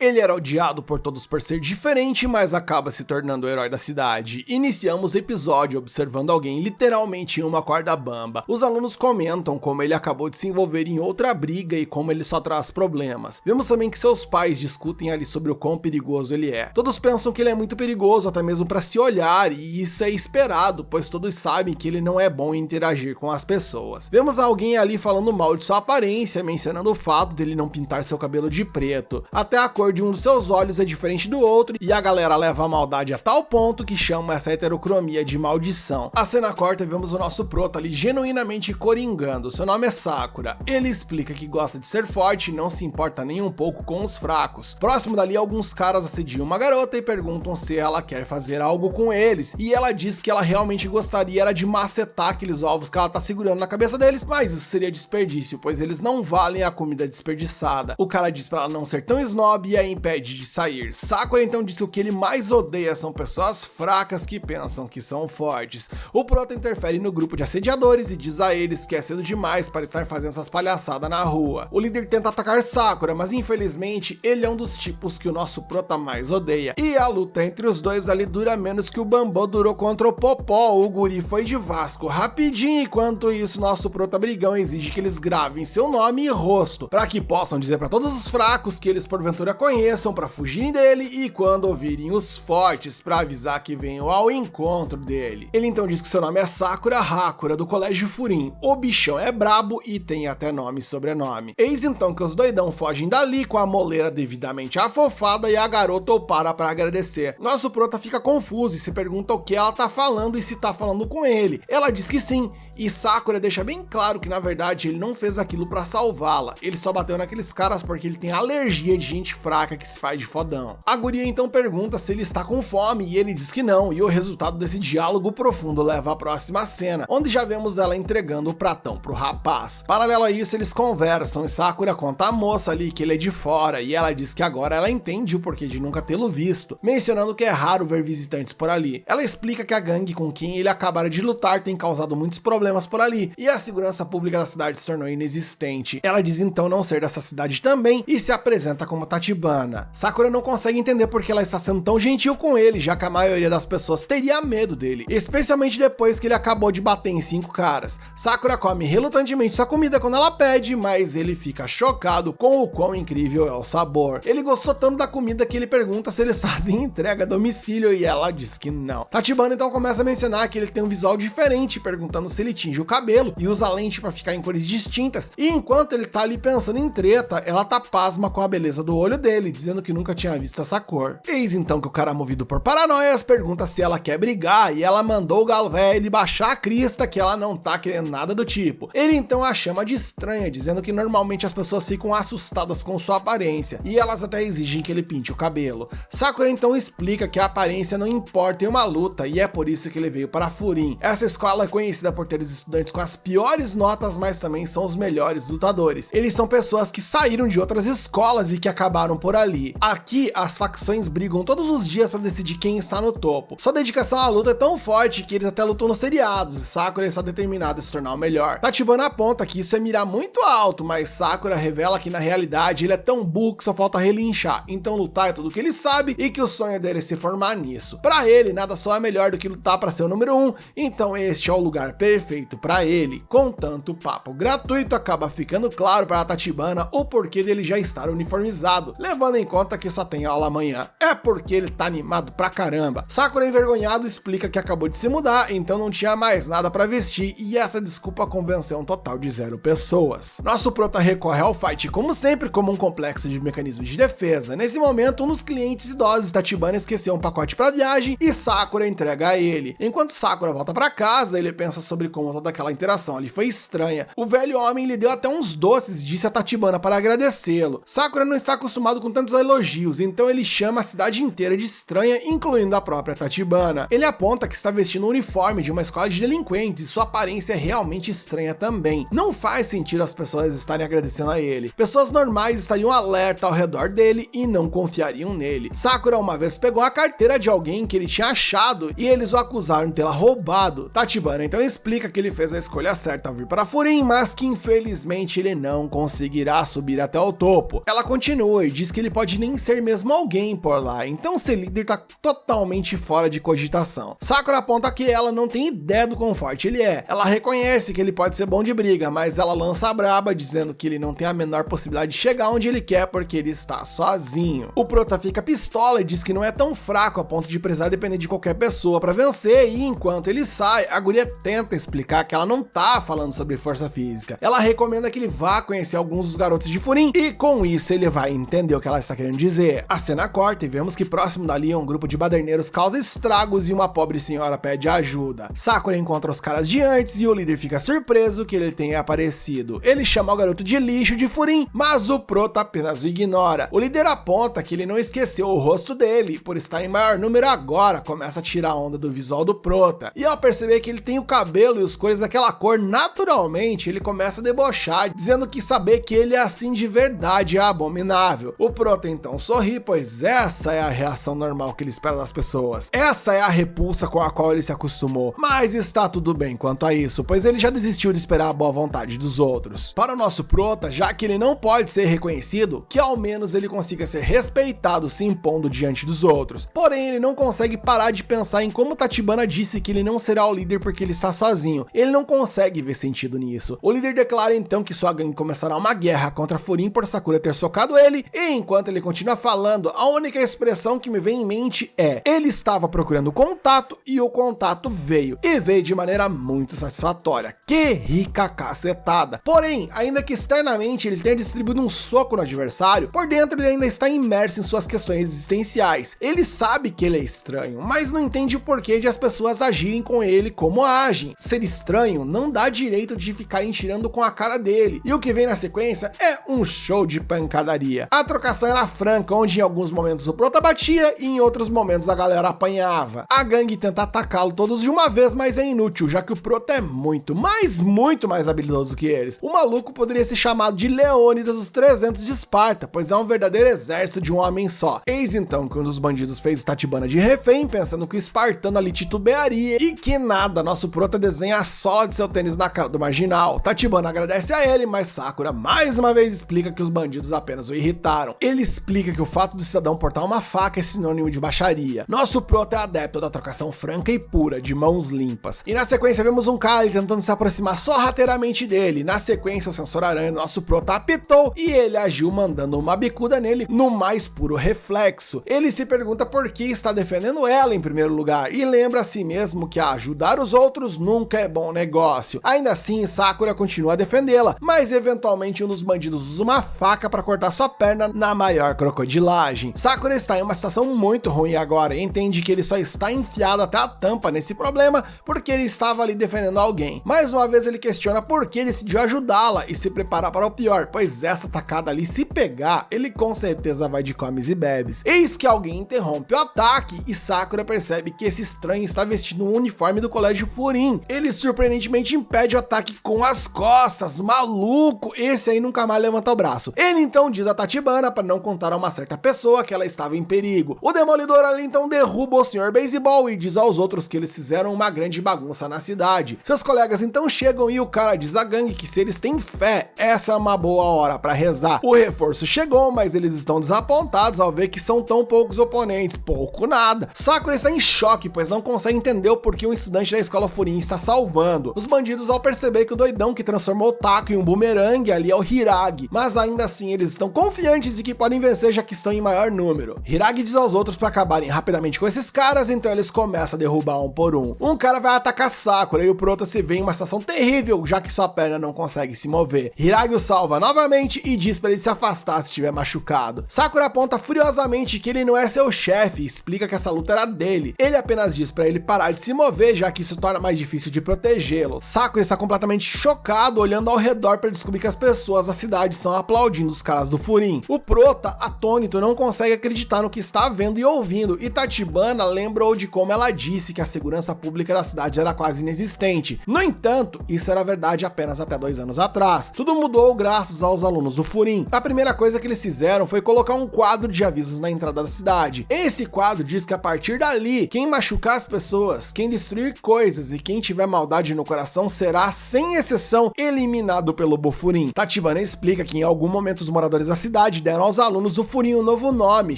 Ele era odiado por todos por ser diferente, mas acaba se tornando o herói da cidade. Iniciamos o episódio observando alguém literalmente em uma corda bamba. Os alunos comentam como ele acabou de se envolver em outra briga e como ele só traz problemas. Vemos também que seus pais discutem ali sobre o quão perigoso ele é. Todos pensam que ele é muito perigoso, até mesmo para se olhar, e isso é esperado, pois todos sabem que ele não é bom em interagir com as pessoas. Vemos alguém ali falando mal de sua aparência, mencionando o fato dele não pintar seu cabelo de preto. Até a cor de um dos seus olhos é diferente do outro, e a galera leva a maldade a tal ponto que chama essa heterocromia de maldição. A cena corta e vemos o nosso prota ali genuinamente coringando. Seu nome é Sakura. Ele explica que gosta de ser forte e não se importa nem um pouco com os fracos. Próximo dali, alguns caras assediam uma garota e perguntam se ela quer fazer algo com eles, e ela diz que ela realmente gostaria era de macetar aqueles ovos que ela tá segurando na cabeça deles, mas isso seria desperdício, pois eles não valem a comida desperdiçada. O cara diz pra ela não ser tão snob e a impede de sair. Sakura então diz que o que ele mais odeia são pessoas fracas que pensam que são fortes. O prota interfere no grupo de assediadores e diz a eles que é cedo demais para estar fazendo essas palhaçadas na rua. O líder tenta atacar Sakura, mas infelizmente ele é um dos tipos que o nosso prota mais odeia. E a luta entre os dois ali dura menos que o Bambam durou contra o Popó. O guri foi de Vasco rapidinho, enquanto isso nosso prota brigão exige que eles gravem seu nome e rosto, para que possam dizer para todos os fracos que eles porventura conheçam para fugirem dele, e quando ouvirem os fortes para avisar que venham ao encontro dele. Ele então diz que seu nome é Sakura Hakura, do Colégio Furin. O bichão é brabo e tem até nome e sobrenome. Eis então que os doidão fogem dali com a moleira devidamente afofada e a garota o para agradecer. Nosso prota fica confuso e se pergunta o que ela tá falando e se tá falando com ele. Ela diz que sim, e Sakura deixa bem claro que na verdade ele não fez aquilo pra salvá-la, ele só bateu naqueles caras porque ele tem alergia de gente fraca que se faz de fodão. A guria então pergunta se ele está com fome e ele diz que não, e o resultado desse diálogo profundo leva à próxima cena, onde já vemos ela entregando o pratão pro rapaz. Paralelo a isso, eles conversam e Sakura conta à moça ali que ele é de fora, e ela diz que agora ela entende o porquê de nunca tê-lo visto, mencionando que é raro ver visitantes por ali. Ela explica que a gangue com quem ele acabara de lutar tem causado muitos problemas por ali, e a segurança pública da cidade se tornou inexistente. Ela diz então não ser dessa cidade também, e se apresenta como Tachibana. Sakura não consegue entender porque ela está sendo tão gentil com ele, já que a maioria das pessoas teria medo dele, especialmente depois que ele acabou de bater em 5 caras. Sakura come relutantemente sua comida quando ela pede, mas ele fica chocado com o quão incrível é o sabor. Ele gostou tanto da comida que ele pergunta se eles fazem entrega a domicílio, e ela diz que não. Tachibana então começa a mencionar que ele tem um visual diferente, perguntando se ele tinge o cabelo e usa lente pra ficar em cores distintas, e enquanto ele tá ali pensando em treta, ela tá pasma com a beleza do olho dele, dizendo que nunca tinha visto essa cor. Eis então que o cara, movido por paranoias, pergunta se ela quer brigar, e ela mandou o galo velho baixar a crista que ela não tá querendo nada do tipo. Ele então a chama de estranha, dizendo que normalmente as pessoas ficam assustadas com sua aparência, e elas até exigem que ele pinte o cabelo. Sakura então explica que a aparência não importa em uma luta, e é por isso que ele veio para Furin. Essa escola é conhecida por ter os estudantes com as piores notas, mas também são os melhores lutadores. Eles são pessoas que saíram de outras escolas e que acabaram por ali. Aqui, as facções brigam todos os dias para decidir quem está no topo. Sua dedicação à luta é tão forte que eles até lutam nos seriados, e Sakura está determinado a se tornar o melhor. Tachibana aponta que isso é mirar muito alto, mas Sakura revela que na realidade ele é tão burro que só falta relinchar, então lutar é tudo que ele sabe e que o sonho dele é se formar nisso. Para ele, nada só é melhor do que lutar para ser o número 1, então este é o lugar perfeito para ele. Com tanto papo gratuito, acaba ficando claro para Tachibana o porquê dele já estar uniformizado, levando em conta que só tem aula amanhã. É porque ele tá animado pra caramba. Sakura, envergonhado, explica que acabou de se mudar, então não tinha mais nada para vestir, e essa desculpa convenceu um total de 0 pessoas. Nosso prota recorre ao fight como sempre, como um complexo de mecanismos de defesa. Nesse momento, um dos clientes idosos de Tachibana esqueceu um pacote para viagem e Sakura entrega a ele. Enquanto Sakura volta para casa, ele pensa sobre como toda aquela interação ali foi estranha. O velho homem lhe deu até uns doces e disse a Tachibana para agradecê-lo. Sakura não está acostumado com tantos elogios, então ele chama a cidade inteira de estranha, incluindo a própria Tachibana. Ele aponta que está vestindo um uniforme de uma escola de delinquentes e sua aparência é realmente estranha também. Não faz sentido as pessoas estarem agradecendo a ele. Pessoas normais estariam alerta ao redor dele e não confiariam nele. Sakura uma vez pegou a carteira de alguém que ele tinha achado e eles o acusaram de tê-la roubado. Tachibana então explica explica que ele fez a escolha certa ao vir para Furim, mas que infelizmente ele não conseguirá subir até o topo. Ela continua e diz que ele pode nem ser mesmo alguém por lá, então ser líder tá totalmente fora de cogitação. Sakura aponta que ela não tem ideia do quão forte ele é. Ela reconhece que ele pode ser bom de briga, mas ela lança a braba dizendo que ele não tem a menor possibilidade de chegar onde ele quer porque ele está sozinho. O Prota fica pistola e diz que não é tão fraco a ponto de precisar depender de qualquer pessoa para vencer, e enquanto ele sai, a guria tenta explicar que ela não tá falando sobre força física. Ela recomenda que ele vá conhecer alguns dos garotos de Furim e com isso ele vai entender o que ela está querendo dizer. A cena corta e vemos que próximo dali um grupo de baderneiros causa estragos e uma pobre senhora pede ajuda. Sakura encontra os caras de antes e o líder fica surpreso que ele tenha aparecido. Ele chama o garoto de lixo de Furim, mas o Prota apenas o ignora. O líder aponta que ele não esqueceu o rosto dele, por estar em maior número agora, começa a tirar onda do visual do Prota. E ao perceber que ele tem o cabelo e os cores daquela cor, naturalmente ele começa a debochar, dizendo que saber que ele é assim de verdade é abominável. O Prota então sorri, pois essa é a reação normal que ele espera das pessoas. Essa é a repulsa com a qual ele se acostumou. Mas está tudo bem quanto a isso, pois ele já desistiu de esperar a boa vontade dos outros. Para o nosso Prota, já que ele não pode ser reconhecido, que ao menos ele consiga ser respeitado se impondo diante dos outros. Porém, ele não consegue parar de pensar em como Tachibana disse que ele não será o líder porque ele está sozinho. Ele não consegue ver sentido nisso. O líder declara então que sua gangue começará uma guerra contra Furim por Sakura ter socado ele, e enquanto ele continua falando, a única expressão que me vem em mente é: ele estava procurando contato e o contato veio, e veio de maneira muito satisfatória. Que rica cacetada! Porém, ainda que externamente ele tenha distribuído um soco no adversário, por dentro ele ainda está imerso em suas questões existenciais. Ele sabe que ele é estranho, mas não entende o porquê de as pessoas agirem com ele como agem. Ser estranho não dá direito de ficarem tirando com a cara dele. E o que vem na sequência é um show de pancadaria. A trocação era franca, onde em alguns momentos o Prota batia e em outros momentos a galera apanhava. A gangue tenta atacá-lo todos de uma vez, mas é inútil, já que o Prota é muito mais habilidoso que eles. O maluco poderia ser chamado de Leônidas dos 300 de Esparta, pois é um verdadeiro exército de um homem só. Eis então que um dos bandidos fez Tachibana de refém, pensando que o espartano ali titubearia, e que nada, nosso Prota desenha a sola de seu tênis na cara do marginal. Tachibana agradece a ele, mas Sakura mais uma vez explica que os bandidos apenas o irritaram. Ele explica que o fato do cidadão portar uma faca é sinônimo de baixaria. Nosso Prota é adepto da trocação franca e pura, de mãos limpas. E na sequência vemos um cara tentando se aproximar sorrateiramente dele. Na sequência, o sensor aranha do nosso Prota apitou e ele agiu mandando uma bicuda nele no mais puro reflexo. Ele se pergunta por que está defendendo ela em primeiro lugar e lembra a si mesmo que ajudar os outros nunca é bom negócio. Ainda assim, Sakura continua a defendê-la, mas eventualmente um dos bandidos usa uma faca para cortar sua perna na maior crocodilagem. Sakura está em uma situação muito ruim agora e entende que ele só está enfiado até a tampa nesse problema porque ele estava ali defendendo alguém. Mais uma vez ele questiona por que decidiu ajudá-la e se preparar para o pior, pois essa tacada ali, se pegar, ele com certeza vai de comes e bebes. Eis que alguém interrompe o ataque e Sakura percebe que esse estranho está vestindo um uniforme do colégio Furim. Ele surpreendentemente impede o ataque com as costas. Maluco, esse aí nunca mais levanta o braço. Ele então diz a Tachibana para não contar a uma certa pessoa que ela estava em perigo. O Demolidor ali então derruba o Sr. Baseball e diz aos outros que eles fizeram uma grande bagunça na cidade. Seus colegas então chegam e o cara diz à gangue que se eles têm fé, essa é uma boa hora para rezar. O reforço chegou, mas eles estão desapontados ao ver que são tão poucos oponentes. Pouco nada. Sakura está em choque, pois não consegue entender o porquê um estudante da escola Furim está salvando. Os bandidos, ao perceber que o doidão que transformou o taco em um bumerangue ali é o Hiragi, mas ainda assim eles estão confiantes de que podem vencer, já que estão em maior número. Hiragi diz aos outros para acabarem rapidamente com esses caras, então eles começam a derrubar um por um. Um cara vai atacar Sakura e o Prota se vê em uma situação terrível, já que sua perna não consegue se mover. Hiragi o salva novamente e diz para ele se afastar se estiver machucado. Sakura aponta furiosamente que ele não é seu chefe e explica que essa luta era dele. Ele apenas diz para ele parar de se mover, já que isso torna mais difícil de protegê-lo. Sakura está completamente chocado, olhando ao redor para descobrir que as pessoas da cidade estão aplaudindo os caras do Furim. O Prota, atônito, não consegue acreditar no que está vendo e ouvindo, e Tachibana lembrou de como ela disse que a segurança pública da cidade era quase inexistente. No entanto, isso era verdade apenas até 2 anos atrás. Tudo mudou graças aos alunos do Furim. A primeira coisa que eles fizeram foi colocar um quadro de avisos na entrada da cidade. Esse quadro diz que a partir dali, quem machucar as pessoas, quem destruir coisas e quem tiver maldade no coração será, sem exceção, eliminado pelo Bofurim. Tachibana explica que em algum momento os moradores da cidade deram aos alunos do Furim um novo nome,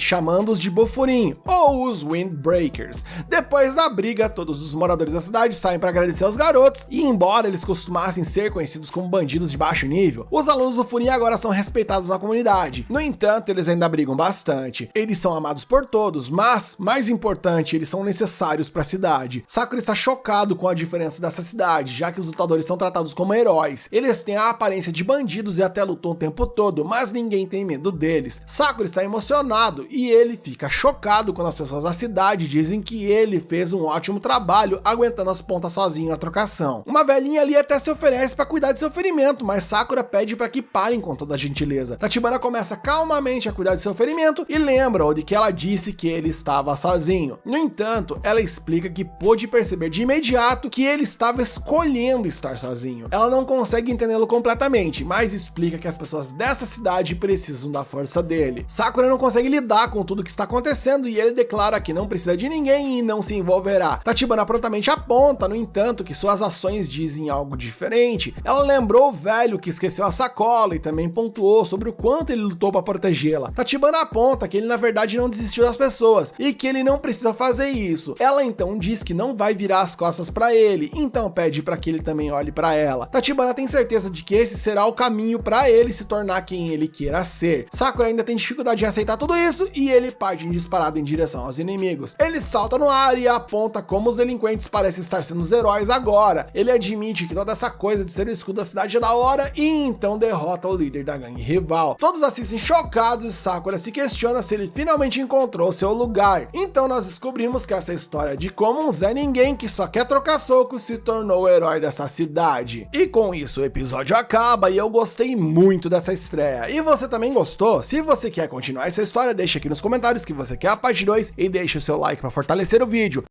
chamando-os de Bofurim, ou os Windbreakers. Depois da briga, todos os moradores da cidade saem para agradecer aos garotos, e embora eles costumassem ser conhecidos como bandidos de baixo nível, os alunos do Furim agora são respeitados na comunidade. No entanto, eles ainda brigam bastante. Eles são amados por todos, mas, mais importante, eles são necessários para a cidade. Sakura está chocado com a diferença dessa cidade, já que os lutadores são tratados como heróis. Eles têm a aparência de bandidos e até lutam o tempo todo, mas ninguém tem medo deles. Sakura está emocionado e ele fica chocado quando as pessoas da cidade dizem que ele fez um ótimo trabalho aguentando as pontas sozinho na trocação. Uma velhinha ali até se oferece para cuidar de seu ferimento, mas Sakura pede para que parem com toda a gentileza. Tachibana começa calmamente a cuidar de seu ferimento e lembra-o de que ela disse que ele estava sozinho. No entanto, ela explica que pôde perceber de imediato que ele estava escolhendo estar sozinho. Ela não consegue entendê-lo completamente, mas explica que as pessoas dessa cidade precisam da força dele. Sakura não consegue lidar com tudo que está acontecendo e ele declara que não precisa de ninguém e não se envolverá. Tachibana prontamente aponta, no entanto, que suas ações dizem algo diferente. Ela lembrou o velho que esqueceu a sacola e também pontuou sobre o quanto ele lutou para protegê-la. Tachibana aponta que ele na verdade não desistiu das pessoas e que ele não precisa fazer isso. Ela então diz que não vai virar as costas para ele, então pede para que ele também olhe para ela. Tachibana tem certeza de que esse será o caminho para ele se tornar quem ele queira ser. Sakura ainda tem dificuldade em aceitar tudo isso e ele parte em disparado em direção aos inimigos. Ele salta no ar e aponta como os delinquentes parecem estar sendo os heróis agora. Ele admite que toda essa coisa de ser o escudo da cidade é da hora e então derrota o líder da gangue rival. Todos assistem chocados e Sakura se questiona se ele finalmente encontrou seu lugar. Então nós descobrimos que essa história de como um Zé Ninguém que só quer trocar soco se tornou o herói dessa cidade. E com isso o episódio acaba e eu gostei muito dessa estreia. E você também gostou? Se você quer continuar essa história, deixa aqui nos comentários que você quer a parte 2 e deixa o seu like para fortalecer o vídeo.